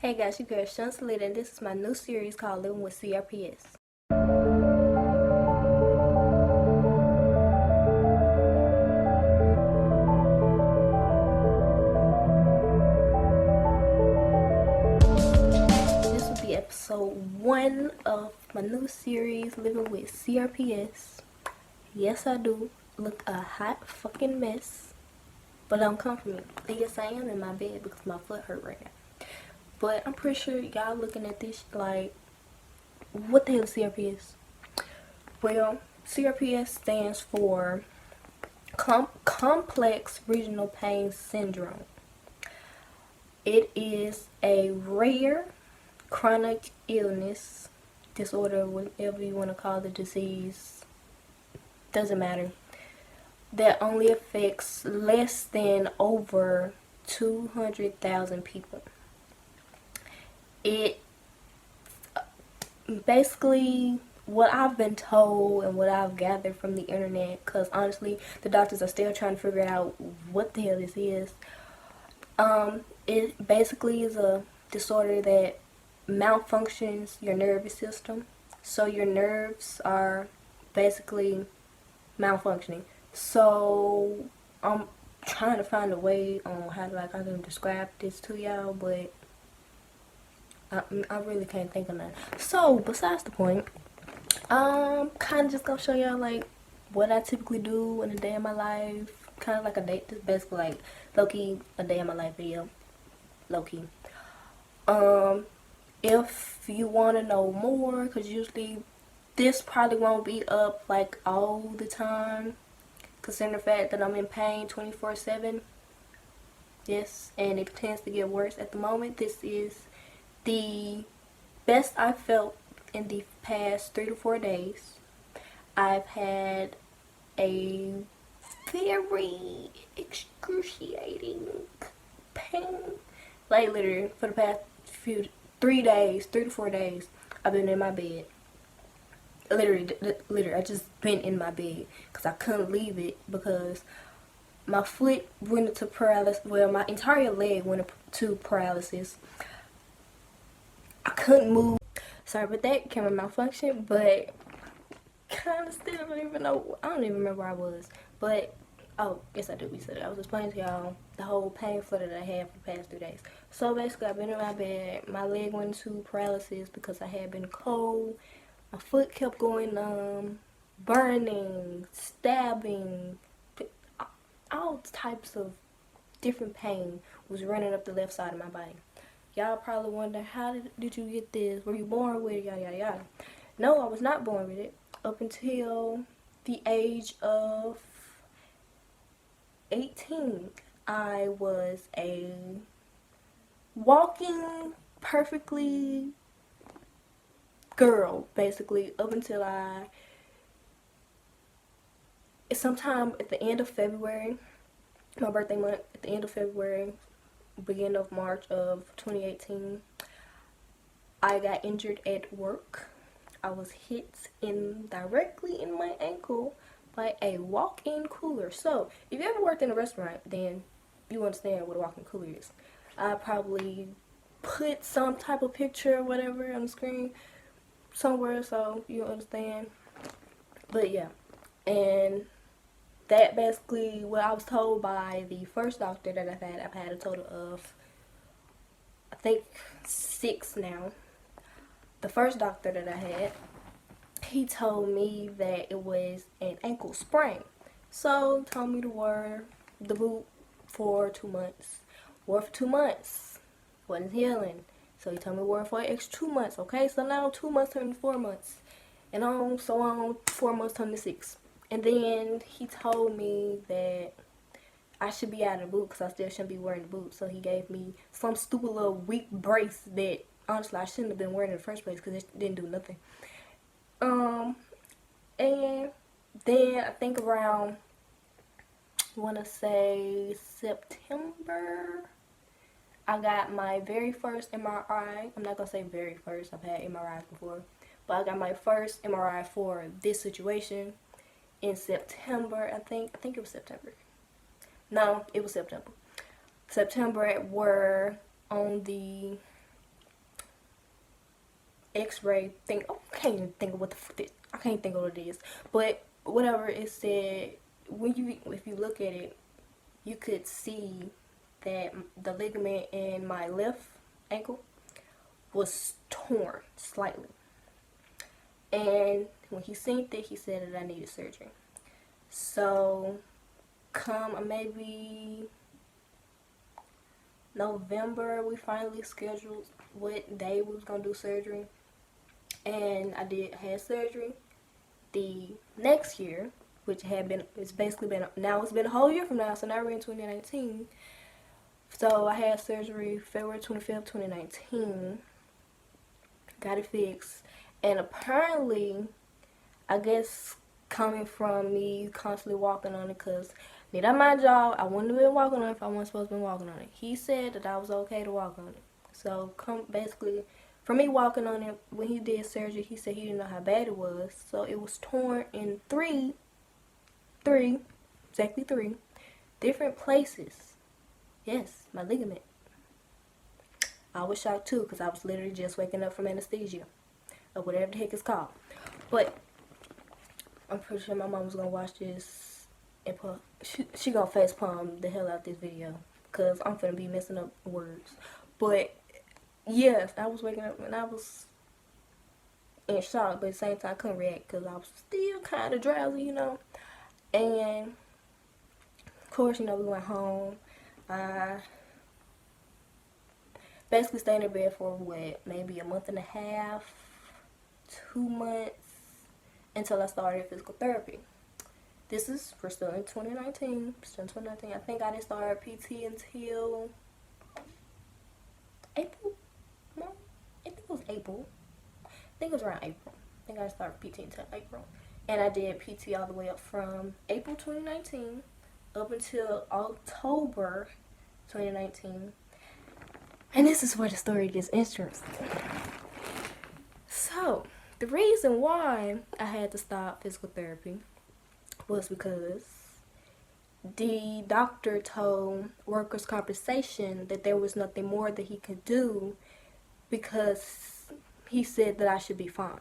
Hey guys, your girl Shansalita, and this is my new series called Living with CRPS. This will be episode 1 of my new series, Living with CRPS. Yes, I do look a hot fucking mess, but don't come for me. Yes, I am in my bed because my foot hurt right now. But I'm pretty sure y'all looking at this like, what the hell is CRPS? Well, CRPS stands for Complex Regional Pain Syndrome. It is a rare chronic illness, disorder, whatever you want to call the disease, doesn't matter, that only affects less than over 200,000 people. It basically, what I've been told and what I've gathered from the internet, because honestly the doctors are still trying to figure out what the hell this is. It basically is a disorder that malfunctions your nervous system. So your nerves are basically malfunctioning. So I'm trying to find a way on how I can describe this to y'all, but I really can't think of none. So besides the point, I'm kind of just gonna show y'all like what I typically do in a day of my life. Kind of like a day, just basically like low-key a day of my life video. Low-key. If you want to know more, because usually this probably won't be up like all the time, considering the fact that I'm in pain 24/7. Yes, and it tends to get worse at the moment. This is the best I've felt in the past 3 to 4 days. I've had a very excruciating pain. Like literally for the past 3 to 4 days, I've been in my bed. Literally, I just been in my bed because I couldn't leave it because my foot went into paralysis. Well, my entire leg went into paralysis. I couldn't move. Sorry about that, camera malfunction, but kind of still don't even know. I don't even remember where I was. But, oh, yes I do. I was explaining to y'all the whole pain flutter that I had for the past 3 days. So basically, I've been in my bed. My leg went into paralysis because I had been cold. My foot kept going burning, stabbing, all types of different pain was running up the left side of my body. Y'all probably wonder, how did you get this? Were you born with it? Yada yada yada. No, I was not born with it. Up until the age of 18, I was a walking perfectly girl, basically, up until sometime at the end of February, my birthday month, at the end of February, beginning of March of 2018, I got injured at work. I was hit directly in my ankle by a walk-in cooler. So, if you ever worked in a restaurant, then you understand what a walk-in cooler is. I probably put some type of picture or whatever on the screen somewhere so you understand. But yeah, and that basically what I was told by the first doctor that I've had. I've had a total of, I think, 6 now. The first doctor that I had, he told me that it was an ankle sprain. So, told me to wear the boot for 2 months. Wore for 2 months. Wasn't healing. So he told me to wear for an extra 2 months. Okay, so now 2 months turned to 4 months. And on, so on, 4 months turned to 6. And then he told me that I should be out of the boot because I still shouldn't be wearing the boot. So he gave me some stupid little weak brace that honestly I shouldn't have been wearing in the first place because it didn't do nothing. And then I think around, I want to say September, I got my very first MRI. I'm not going to say very first, I've had MRIs before. But I got my first MRI for this situation in September, I think it was September. No, it was September. September were on the X-ray thing. Oh, I can't even think of what I can't think of what it is. But whatever it said, if you look at it, you could see that the ligament in my left ankle was torn slightly. And when he seen it, he said that I needed surgery. So come maybe November, we finally scheduled what day we was gonna do surgery, and I had surgery the next year, which it's been a whole year from now, so now we're in 2019. So I had surgery February 25th, 2019, got it fixed, and apparently, I guess coming from me constantly walking on it, because need I mind y'all, I wouldn't have been walking on it if I wasn't supposed to be walking on it. He said that I was okay to walk on it. So basically, for me walking on it, when he did surgery, he said he didn't know how bad it was. So it was torn in exactly three different places. Yes, my ligament. I was shocked too, because I was literally just waking up from anesthesia, or whatever the heck it's called. But I'm pretty sure my mom was gonna watch this and she gonna face palm the hell out this video, because I'm finna be messing up words. But yes, I was waking up and I was in shock, but at the same time I couldn't react because I was still kind of drowsy, you know. And of course, you know, we went home. I basically stayed in bed for maybe a month and a half, 2 months, until I started physical therapy. We're still in 2019. I think I didn't start PT until April. No, I think it was April. I think it was around April. I think I started PT until April. And I did PT all the way up from April 2019 up until October 2019. And this is where the story gets interesting. So, the reason why I had to stop physical therapy was because the doctor told workers' compensation that there was nothing more that he could do, because he said that I should be fine.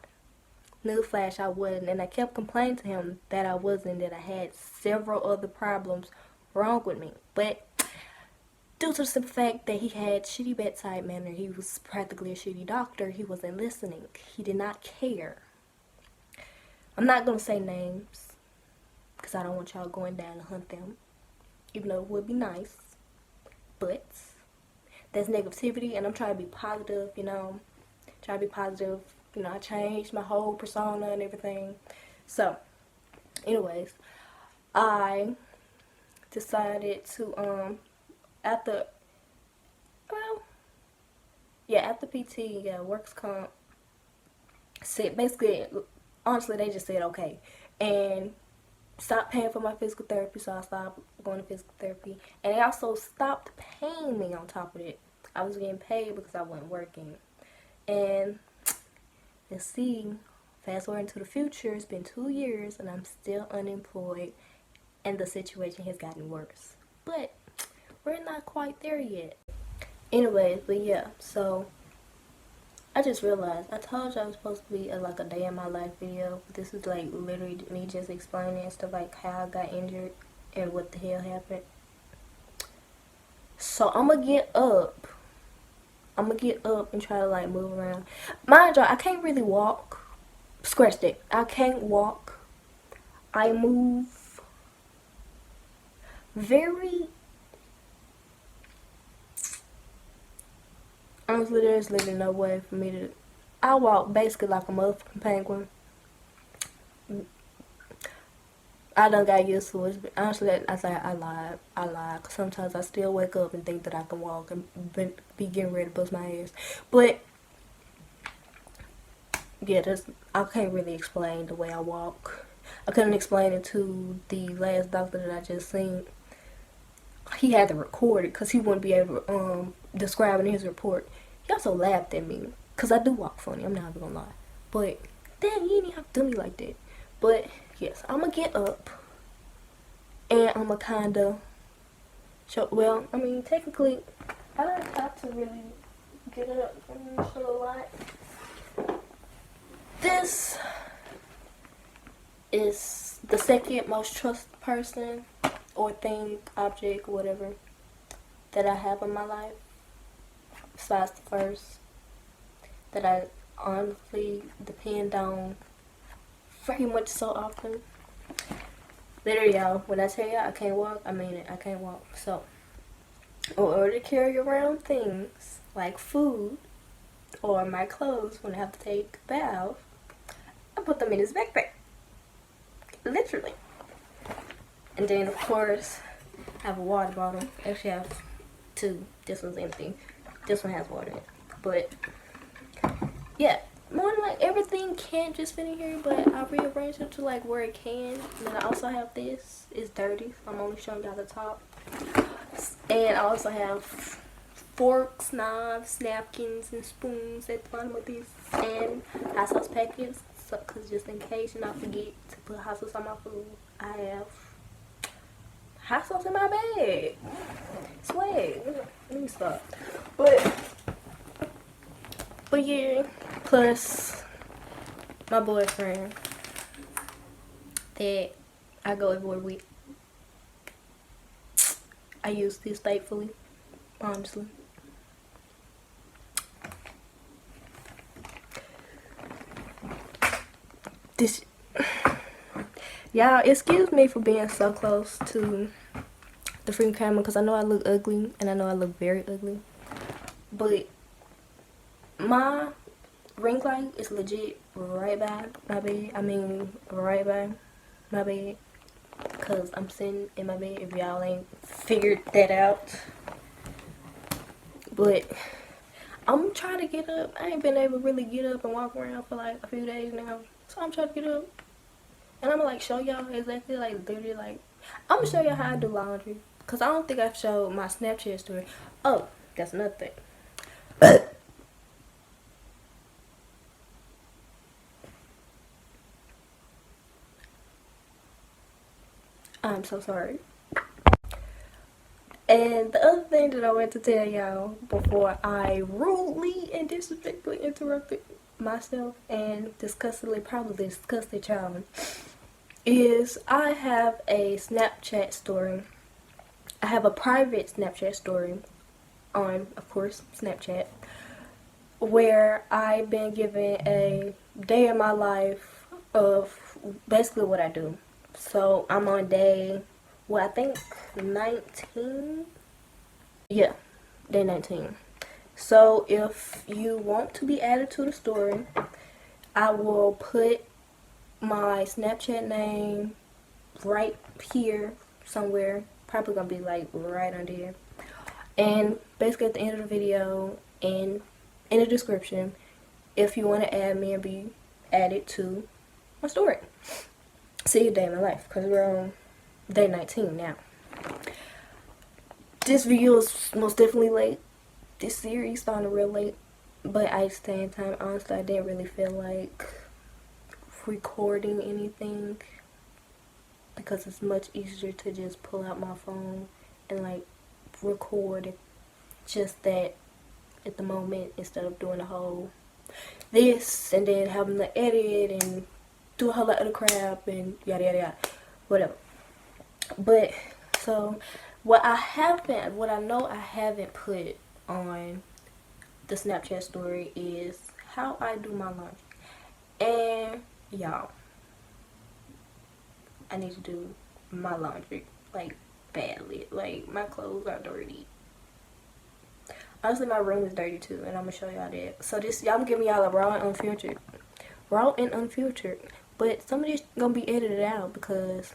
Newsflash, I wasn't, and I kept complaining to him that I wasn't, that I had several other problems wrong with me. But due to the simple fact that he had shitty bedside manner, he was practically a shitty doctor, he wasn't listening. He did not care. I'm not going to say names, because I don't want y'all going down to hunt them, even though it would be nice. But that's negativity, and I'm trying to be positive, you know. I changed my whole persona and everything. So, anyways, I decided to, after PT, works comp, basically, honestly, they just said okay, and stopped paying for my physical therapy, so I stopped going to physical therapy, and they also stopped paying me on top of it. I was getting paid because I wasn't working, and let's see, fast forward into the future, it's been 2 years, and I'm still unemployed, and the situation has gotten worse, but we're not quite there yet. Anyways, but yeah, so I just realized, I told you I was supposed to be like a day in my life video, but this is like literally me just explaining stuff like how I got injured and what the hell happened. So I'm gonna get up and try to like move around. Mind you, I can't really walk. Scratch that. I can't walk. I move very... Honestly, there's literally no way for me to... I walk basically like a motherfucking penguin. I done got used to it. Honestly, I lied. Cause sometimes I still wake up and think that I can walk and be getting ready to bust my ass. But, yeah, I can't really explain the way I walk. I couldn't explain it to the last doctor that I just seen. He had to record it because he wouldn't be able to describe it in his report. He also laughed at me because I do walk funny. I'm not even gonna lie. But, damn, you didn't have to do me like that. But, yes, I'm gonna get up and I'm gonna kind of show... Well, I mean, technically, I don't have to really get up and show a lot. This is the second most trusted person or thing, object, whatever, that I have in my life, besides the first, that I honestly depend on very much so often. Literally, y'all, when I tell y'all I can't walk, I mean it. I can't walk. So, in order to carry around things like food or my clothes when I have to take a bath, I put them in his backpack. Literally. And then, of course, I have a water bottle. Actually, I have two. This one's empty. This one has water in it. But, yeah. More than like everything can't just fit in here, but I rearranged it to like where it can. And then I also have this. It's dirty, so I'm only showing y'all the top. And I also have forks, knives, napkins, and spoons at the bottom of this, and hot sauce packets. So, cause just in case you not forget to put hot sauce on my food, I have hot sauce in my bag. Swag. Let me stop. But yeah. Plus my boyfriend that I go everywhere with. I use this faithfully, honestly. This, y'all, excuse me for being so close to the freaking camera, because I know I look ugly, and I know I look very ugly. But my ring light is legit right by my bed. I mean, right by my bed. Because I'm sitting in my bed, if y'all ain't figured that out. But I'm trying to get up. I ain't been able to really get up and walk around for like a few days now. So I'm trying to get up. And I'm gonna like show y'all exactly, like literally, like I'm gonna show y'all how I do laundry. Because I don't think I've showed my Snapchat story. Oh, that's another thing. I'm so sorry. And the other thing that I want to tell y'all before I rudely and disrespectfully interrupted myself and probably disgusted y'all, is I have a Snapchat story. I have a private Snapchat story on, of course, Snapchat, where I've been given a day in my life of basically what I do. So I'm on day, I think 19? Yeah, day 19. So if you want to be added to the story, I will put my Snapchat name right here somewhere. Probably gonna be like right under here. And basically at the end of the video and in the description, if you want to add me and be added to my story. See a day in my life, because we're on day 19 now. This video is most definitely late. This series started real late, but at the same time, honestly, I didn't really feel like recording anything, because it's much easier to just pull out my phone and like record just that at the moment, instead of doing the whole this and then having to edit and do a whole lot of the crap and yada yada yada, whatever. But so what I know I haven't put on the Snapchat story is how I do my laundry. And y'all, I need to do my laundry like badly. Like my clothes are dirty. Honestly, my room is dirty too, and I'm gonna show y'all that. So this, I'm giving y'all a raw and unfiltered. But some of this gonna be edited out because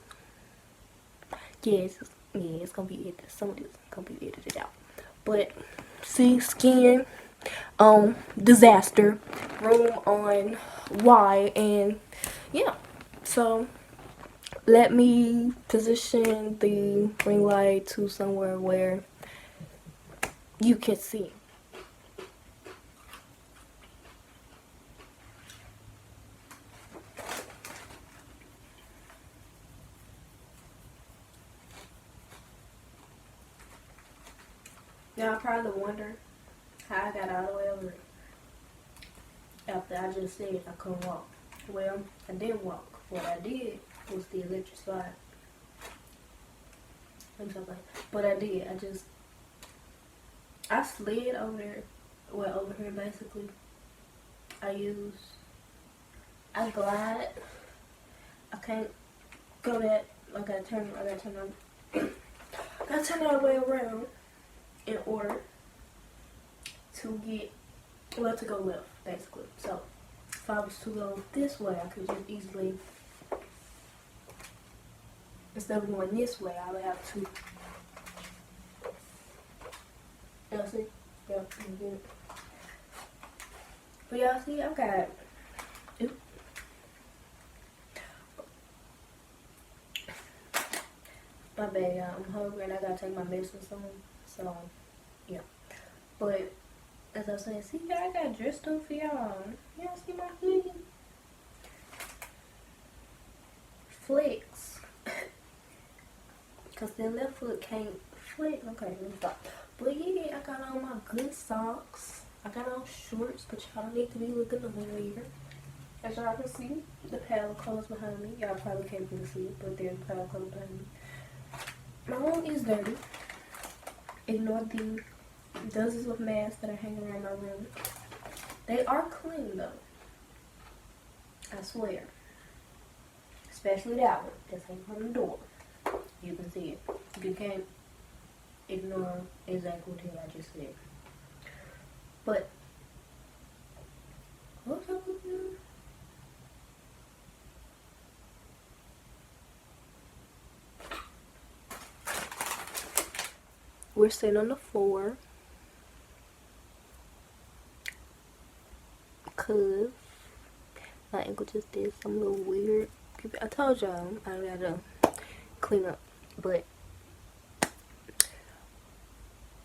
it's gonna be edited. Some of this gonna be edited out. But see, skin on disaster, room on Y, and yeah. So let me position the ring light to somewhere where you can see. Y'all probably wonder how I got all the way over it after I just said I couldn't walk. Well, I didn't walk. What I did was the electric slide. But I did. I slid over there. Well, over here basically. I glide. I can't go that. I gotta turn all the way around in order to to go left, basically. So, if I was to go this way, I could just easily, instead of going this way, I would have to, y'all see? Yeah, you get it. But y'all see, I got, my bad, y'all. I'm hungry and I gotta take my medicine soon. So, yeah. But, as I was saying, see, I got dressed up for y'all. Y'all see my hoodie? Flex. Because the left foot can't flex. Okay, let me stop. But yeah, I got on my good socks. I got on shorts, but y'all don't need to be looking over here. As y'all can see, the paddle colors behind me. Y'all probably can't really see it, but there's paddle colors behind me. My room is dirty. Ignore the dozens of masks that are hanging around my room. They are clean though. I swear. Especially that one that's hanging from the door. You can see it. You can't ignore exactly what I just said. But what's up with you? We're sitting on the floor because my ankle just did some little weird. I told y'all I gotta clean up, but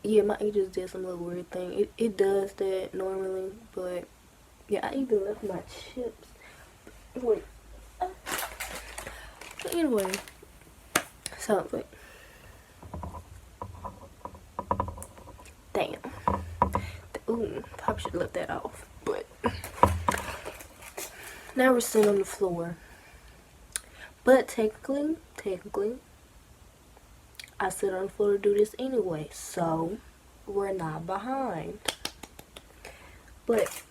yeah, my ankle just did some little weird thing. It does that normally, but yeah, I even left my chips. Wait. But anyway, so wait. Damn. Ooh, probably should have left that off. But now we're sitting on the floor. But technically, I sit on the floor to do this anyway, so we're not behind. But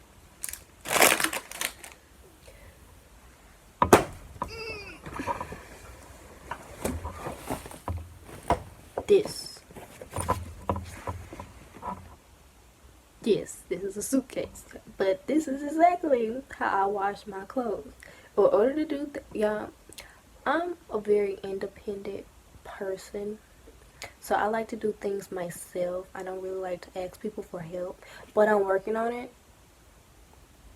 yes, this is a suitcase, but this is exactly how I wash my clothes. In order to do y'all, I'm a very independent person, so I like to do things myself. I don't really like to ask people for help, but I'm working on it.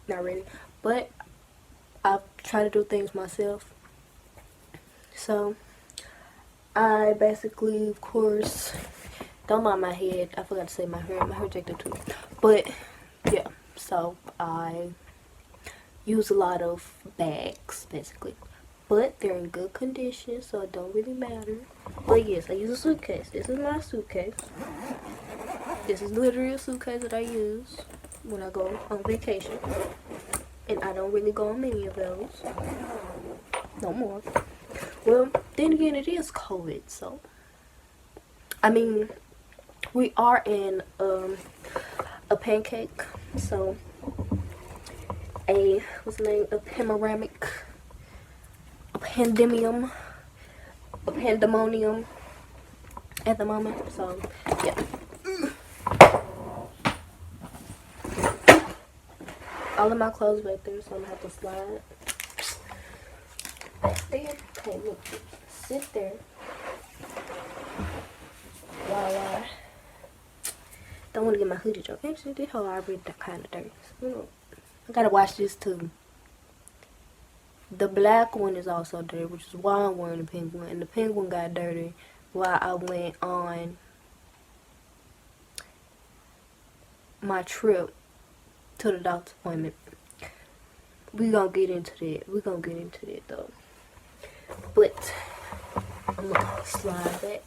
Not really, but I try to do things myself. So I basically, of course, don't mind my head. I forgot to say my hair. My hair jacked up too. But yeah, so I use a lot of bags basically, but they're in good condition, so it don't really matter. But yes, I use a suitcase. This is my suitcase. This is literally a suitcase that I use when I go on vacation, and I don't really go on many of those no more. Well, then again, it is COVID, so I mean, we are in a pancake, so what's the name? A pandemonium at the moment. So yeah. All of my clothes back there, so I'm gonna have to slide back there. Okay, look, sit there while I don't want to get my hoodie drunk. Actually, this whole already kind of dirty. So, I gotta wash this too. The black one is also dirty, which is why I'm wearing the pink one. And the pink one got dirty while I went on my trip to the doctor's appointment. We gonna get into that though. But I'm gonna slide back.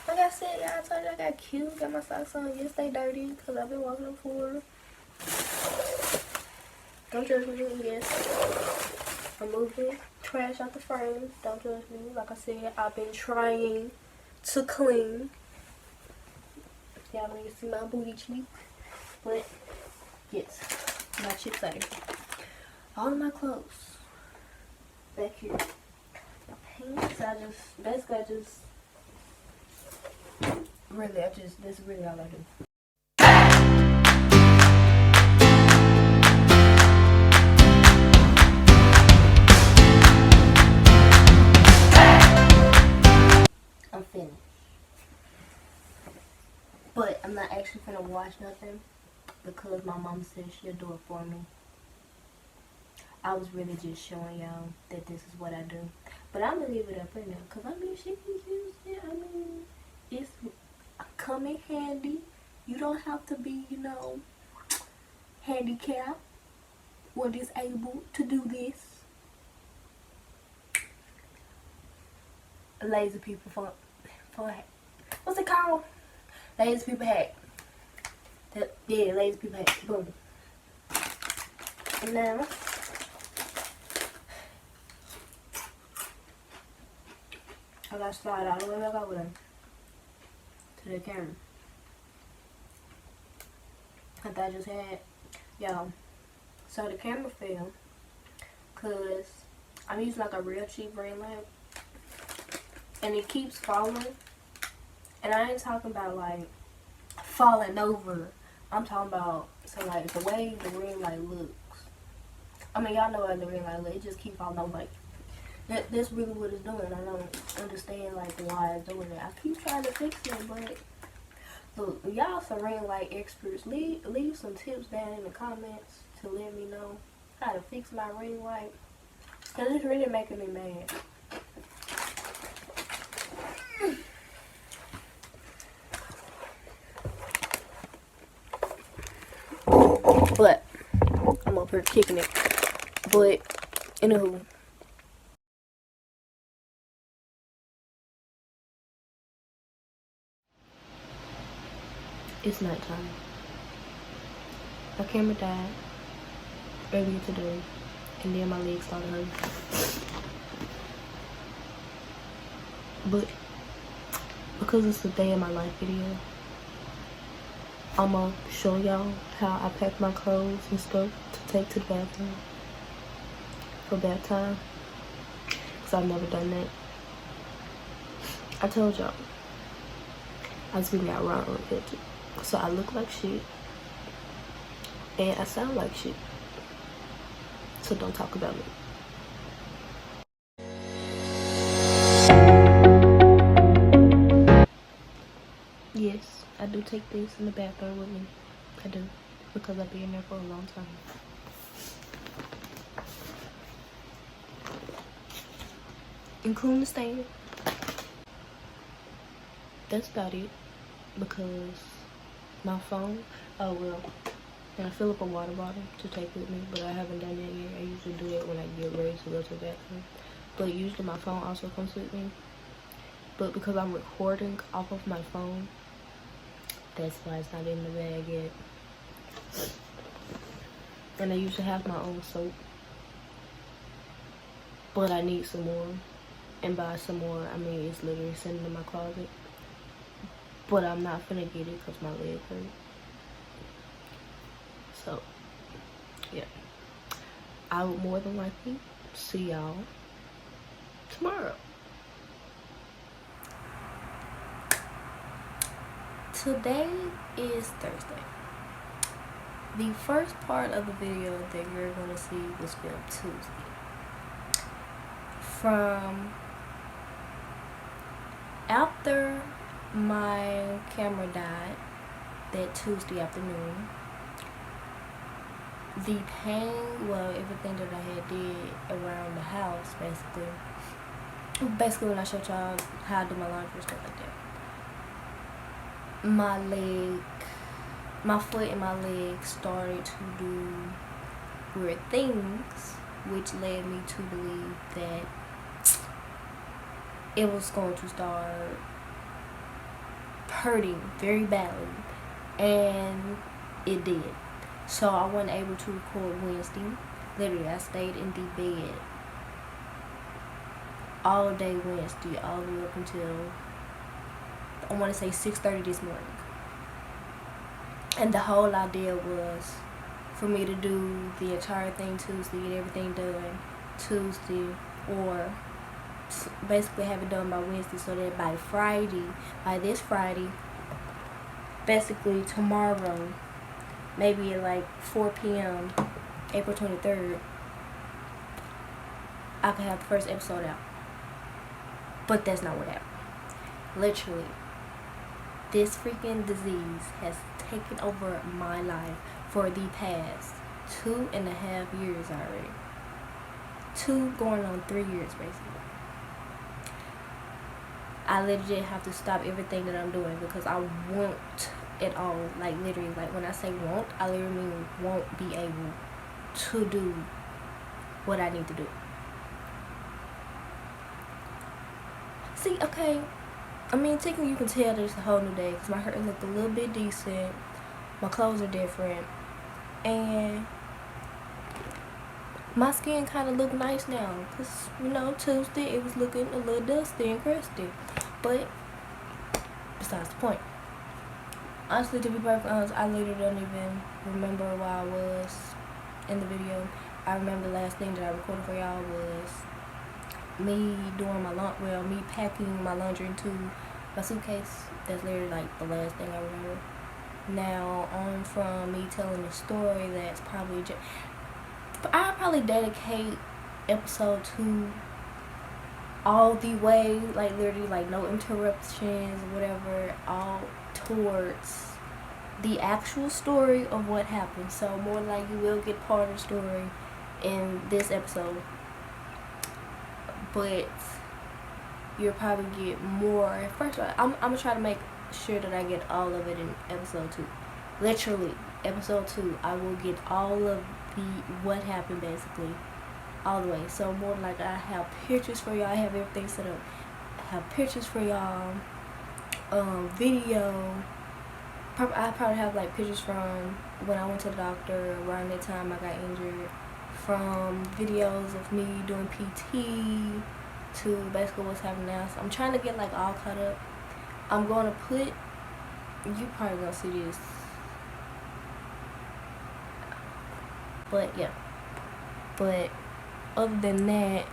Like I said, y'all, I told you I got cute. Got my socks on. Yes, they dirty because I've been walking on the floor. Don't judge me, yes. removing trash out the frame. Don't judge me. Like I said, I've been trying to clean. Y'all don't even see my booty cheek. But, yes, my chips out here. All of my clothes back here. My pants, that's really all I do. I'm finished. But I'm not actually gonna wash nothing because my mom said she'll do it for me. I was really just showing y'all that this is what I do. But I'm gonna leave it up right now because I mean she can use it. I mean it's come in handy. You don't have to be, you know, handicapped or disabled to do this. Lazy people fun what's it called? Lazy people hack. Yeah, lazy people hack. Boom. And now I gotta slide all the way back over there to the camera. I thought I just had y'all. So the camera fell because I'm using like a real cheap ring light and it keeps falling. And I ain't talking about like falling over. I'm talking about like the way the ring light looks. I mean y'all know how the ring light looks. It just keeps falling over like that's really what it's doing. I don't understand like why it's doing it. I keep trying to fix it, but look, y'all some ring light experts, leave some tips down in the comments to let me know how to fix my ring light. Cause it's really making me mad. But I'm up here kicking it. But anywho. It's nighttime. My camera died earlier today, and then my legs started hurting. But because it's a day in my life video, I'm gonna show y'all how I pack my clothes and stuff to take to the bathroom for bath time. Because I've never done that. I told y'all I was being out wrong on the picture. So I look like shit and I sound like shit. So don't talk about me. Yes, I do take this in the bathroom with me. I do. Because I've been in there for a long time. Including the stand. That's about it. Because my phone, oh well, and I fill up a water bottle to take with me, but I haven't done that yet. I usually do that when I get ready to go to the bathroom. But usually my phone also comes with me. But because I'm recording off of my phone, that's why it's not in the bag yet. And I usually have my own soap. But I need some more. And by some more, I mean it's literally sitting in my closet. But I'm not finna get it because my leg hurt. So, yeah. I would more than likely see y'all tomorrow. Today is Thursday. The first part of the video that you're going to see was filmed Tuesday. From after my camera died that Tuesday afternoon, the pain, well, everything that I had did around the house, basically when I showed y'all how I do my laundry and stuff like that, my leg, my foot and my leg started to do weird things, which led me to believe that it was going to start hurting very badly, and it did. So I wasn't able to record Wednesday. Literally, I stayed in the bed all day Wednesday, all the way up until, I want to say 6:30 this morning. And the whole idea was for me to do the entire thing Tuesday, get everything done Tuesday, or basically have it done by Wednesday, so that by this Friday, basically tomorrow, maybe at like 4 p.m., April 23rd, I could have the first episode out. But that's not what happened. Literally, this freaking disease has taken over my life for the past 2.5 years already. 2 going on 3 years, basically. I literally have to stop everything that I'm doing because I won't at all, like literally, like when I say won't, I literally mean won't be able to do what I need to do. See, okay, I mean, technically you can tell that it's a whole new day because my hair looked a little bit decent, my clothes are different, and my skin kind of look nice now because, you know, Tuesday it was looking a little dusty and crusty. But besides the point. Honestly, to be perfectly honest, I literally don't even remember where I was in the video. I remember the last thing that I recorded for y'all was me doing me packing my laundry into my suitcase. That's literally like the last thing I remember. Now, on from me telling the story, that's probably I'll probably dedicate episode 2 all the way, like literally, like no interruptions, whatever, all towards the actual story of what happened. So more like you will get part of the story in this episode, but you'll probably get more. First of all, I'm gonna try to make sure that I get all of it in episode 2. Literally, episode 2, I will get all of what happened, basically, all the way. So more like I have pictures for y'all. I have everything set up. I have pictures for y'all. Video. I probably have like pictures from when I went to the doctor around that time I got injured. From videos of me doing PT to basically what's happening now. So I'm trying to get like all caught up. I'm gonna put. You probably gonna see this. But yeah. But other than that,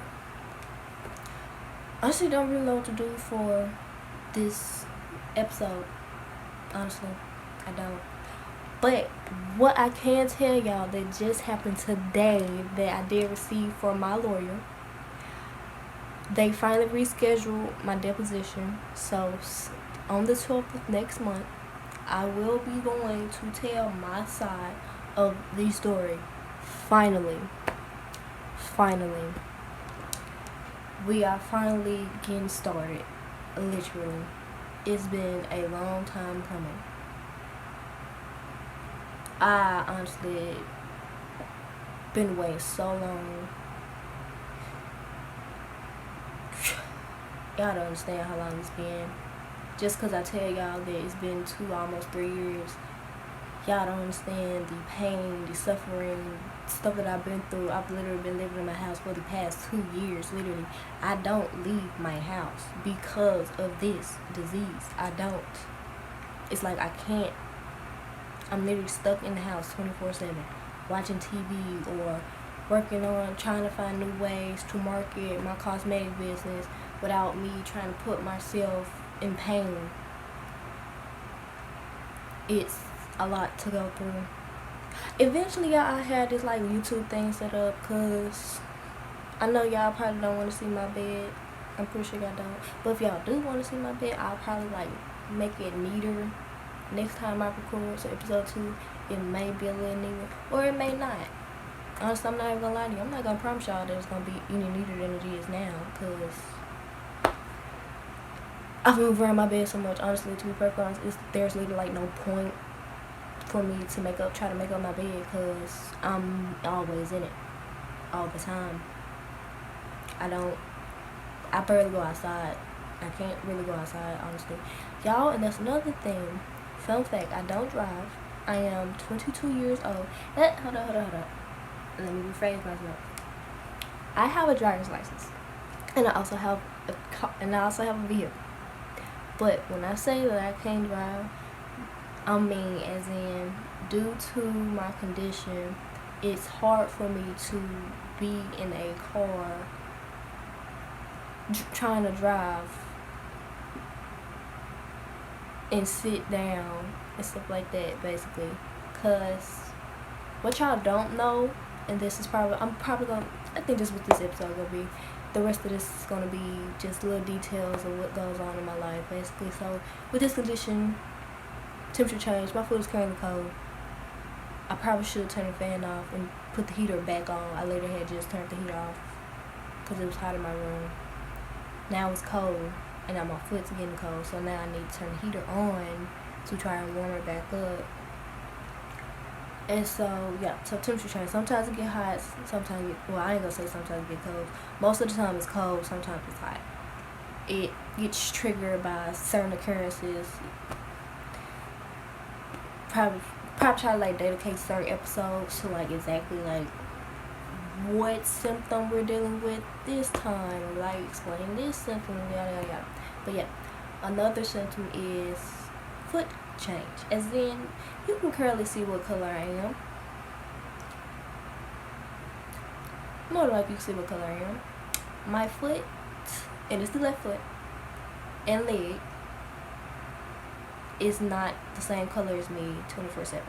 I honestly don't really know what to do for this episode. Honestly, I don't. But what I can tell y'all that just happened today that I did receive from my lawyer, they finally rescheduled my deposition. So on the 12th of next month, I will be going to tell my side of the story. Finally, we are finally getting started. Literally, it's been a long time coming. I honestly been waiting so long. Y'all don't understand how long it's been. Just because I tell y'all that it's been almost 3 years, y'all don't understand the pain, the suffering, stuff that I've been through. I've literally been living in my house for the past 2 years. Literally, I don't leave my house because of this disease. I don't. It's like I can't. I'm literally stuck in the house 24/7, watching TV or working on trying to find new ways to market my cosmetic business without me trying to put myself in pain. It's a lot to go through. Eventually, I had this like YouTube thing set up because I know y'all probably don't want to see my bed. I'm pretty sure y'all don't. But if y'all do want to see my bed, I'll probably like make it neater next time I record. So episode 2, it may be a little neater or it may not. Honestly, I'm not even gonna lie to you. I'm not gonna promise y'all that it's gonna be any neater than it is now because I've moved around my bed so much. Honestly, to be perfectly honest, there's literally like no point for me to try to make up my bed because I'm always in it all the time. I barely go outside. I can't really go outside, honestly, y'all. And that's another thing. Fun fact, I don't drive. I am 22 years old. Hold up. Let me rephrase myself. I have a driver's license. and I also have a vehicle. But when I say that I can't drive, I mean as in due to my condition, it's hard for me to be in a car trying to drive and sit down and stuff like that, basically. Cause what y'all don't know, and this is probably, I think this is what this episode gonna be. The rest of this is gonna be just little details of what goes on in my life, basically. So with this condition, temperature change, my foot is currently cold. I probably should turn the fan off and put the heater back on. I later had just turned the heater off because it was hot in my room. Now it's cold, and now my foot's getting cold, so now I need to turn the heater on to try and warm it back up. And so, yeah, so temperature change. Sometimes it get hot, sometimes I ain't gonna say sometimes it get cold. Most of the time it's cold, sometimes it's hot. It gets triggered by certain occurrences. Probably try to like dedicate certain episodes to like exactly like what symptom we're dealing with this time, like explain this symptom, yada yada yada. But yeah, another symptom is foot change, as in you can currently see what color I am. More like you can see what color I am. My foot, and it's the left foot, and leg is not the same color as me 24/7.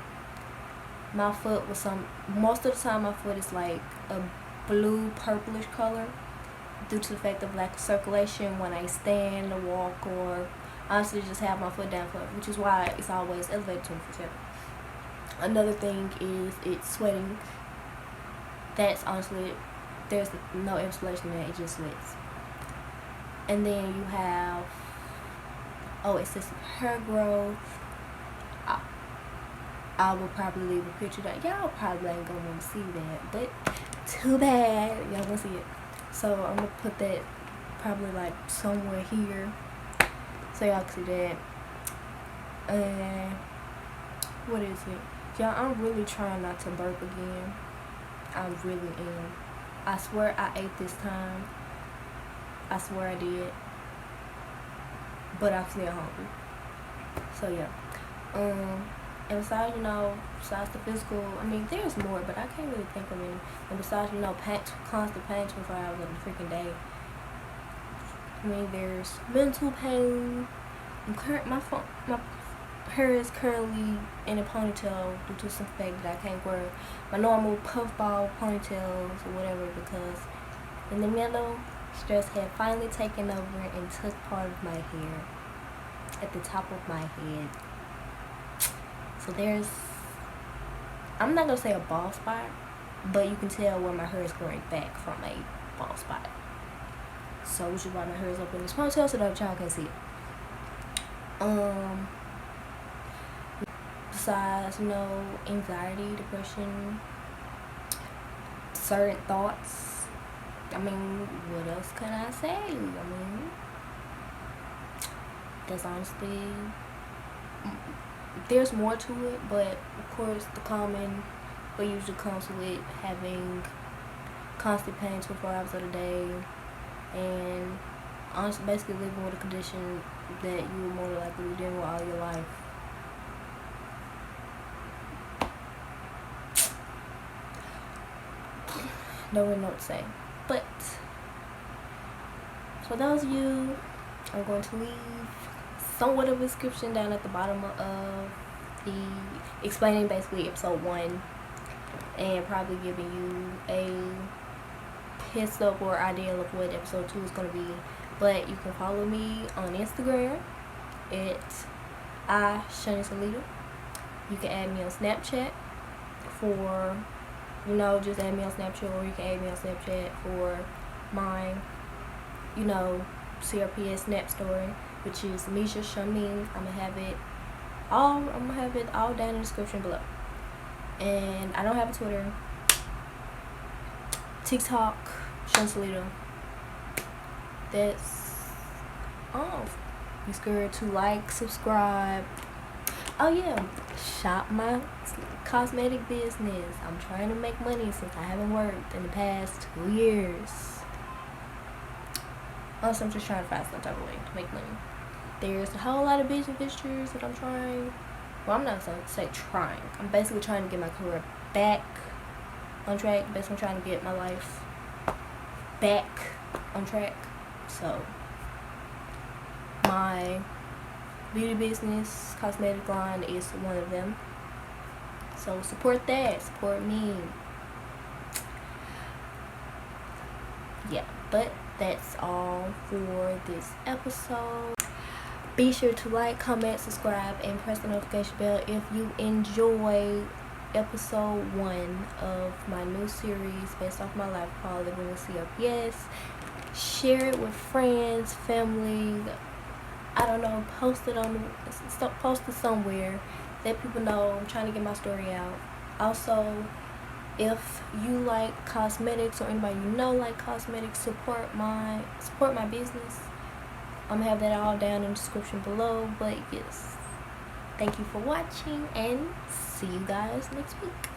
My foot was most of the time my foot is like a blue purplish color due to the fact of lack of circulation when I stand or walk, or honestly just have my foot down flat, which is why it's always elevated 24/7. Another thing is it's sweating. That's honestly, there's no explanation there, it just sweats. And then you have excessive hair growth. I will probably leave a picture that y'all probably ain't gonna want to see that, but too bad, y'all gonna see it. So I'm gonna put that probably like somewhere here so y'all can see that. And what is it, y'all? I'm really trying not to burp again. I really am. I swear I ate this time. I swear I did, but I'm still hungry. So yeah. And besides, besides the physical, I mean, there's more, but I can't really think of any. And besides, constant pain 24 hours of the freaking day. I mean, there's mental pain. My hair is currently in a ponytail due to some fact that I can't wear my normal puffball ponytails or whatever, because in the middle, stress had finally taken over and took part of my hair at the top of my head. So there's, I'm not gonna say a bald spot, but you can tell where my hair is growing back from a bald spot. So which is why my hair is up in this ponytail so that y'all can see it. Besides, anxiety, depression, certain thoughts. I mean, what else can I say? I mean, that's honestly, there's more to it, but of course the common what usually comes with having constant pain 24 hours of the day, and honestly basically living with a condition that you will more likely be dealing with all your life. Don't really know what to say, but for those of you, I'm going to leave somewhat of a description down at the bottom of the explaining basically episode 1, and probably giving you a heads up or idea of what episode 2 is going to be. But you can follow me on Instagram at @ShanaSalita. You can add me on Snapchat for, just add me on Snapchat, or you can add me on Snapchat for my, CRPS Snap story, which is Misha Shaming. I'm gonna have it all down in the description below. And I don't have a Twitter, TikTok, ShanaSalita. That's all. Be sure to like, subscribe. Oh yeah, shop my cosmetic business. I'm trying to make money since I haven't worked in the past 2 years. Honestly, I'm just trying to find some type of way to make money. There's a whole lot of business ventures that I'm trying. Well, I'm not going to say trying. I'm basically trying to get my career back on track. Basically trying to get my life back on track. So, my beauty business, cosmetic line is one of them. So, support that. Support me. Yeah, but that's all for this episode. Be sure to like, comment, subscribe, and press the notification bell if you enjoy episode 1 of my new series based off my life called Living with CRPS. Share it with friends, family. I don't know, post it somewhere. Let people know I'm trying to get my story out. Also, if you like cosmetics or anybody you know like cosmetics, support my business. I'm gonna have that all down in the description below. But yes, thank you for watching and see you guys next week.